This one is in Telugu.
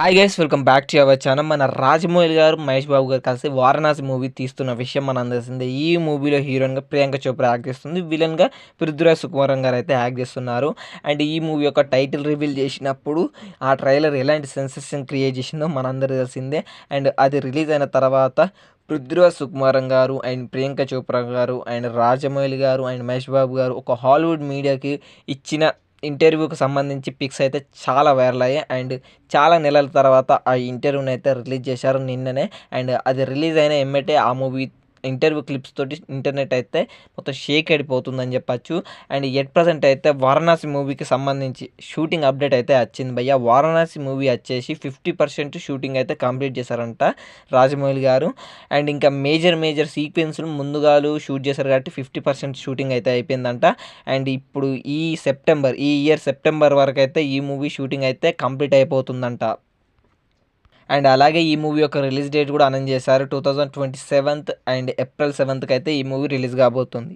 Hi guys welcome back to our channel. మన రాజమౌళి గారు, మహేష్ బాబు గారు కలిసి వారణాసి మూవీ తీస్తున్న విషయం మన తెలిసిందే. ఈ మూవీలో హీరోయిన్గా ప్రియాంక చోప్రా యాక్ట్ చేస్తుంది. విలన్గా పృథ్వీరాజ్ సుకుమారన్ గారు అయితే యాక్ట్ చేస్తున్నారు. అండ్ ఈ మూవీ యొక్క టైటిల్ రివీల్ చేసినప్పుడు ఆ ట్రైలర్ ఎలాంటి సెన్సేషన్ క్రియేట్ చేసిందో మనందరూ తెలిసిందే. అండ్ అది రిలీజ్ అయిన తర్వాత పృథ్వీరాజ్ సుకుమారన్ గారు అండ్ ప్రియాంక చోప్రా గారు అండ్ రాజమౌళి గారు అండ్ మహేష్ బాబు గారు ఒక హాలీవుడ్ మీడియాకి ఇచ్చిన ఇంటర్వ్యూకి సంబంధించి పిక్స్ అయితే చాలా వైరల్ అయ్యాయి. అండ్ చాలా నెలల తర్వాత ఆ ఇంటర్వ్యూని అయితే రిలీజ్ చేశారు నిన్ననే. అండ్ అది రిలీజ్ అయిన ఎమ్మటే ఆ మూవీ ఇంటర్వ్యూ క్లిప్స్ తోటి ఇంటర్నెట్ అయితే మొత్తం షేక్ అయిపోతుందని చెప్పచ్చు. అండ్ ఎట్ ప్రజెంట్ అయితే వారణాసి మూవీకి సంబంధించి షూటింగ్ అప్డేట్ అయితే వచ్చింది భయ్య. వారణాసి మూవీ వచ్చేసి 50% షూటింగ్ అయితే కంప్లీట్ చేశారంట రాజమౌళి గారు. అండ్ ఇంకా మేజర్ సీక్వెన్స్లు ముందుగాలు షూట్ చేశారు కాబట్టి 50% షూటింగ్ అయితే అయిపోయిందంట. అండ్ ఇప్పుడు ఈ ఇయర్ సెప్టెంబర్ వరకు అయితే ఈ మూవీ షూటింగ్ అయితే కంప్లీట్ అయిపోతుందంట. అండ్ అలాగే ఈ మూవీ యొక్క రిలీజ్ డేట్ కూడా అనౌన్స్ చేశారు. 2027 అండ్ ఏప్రిల్ 7కి అయితే ఈ మూవీ రిలీజ్ కాబోతుంది.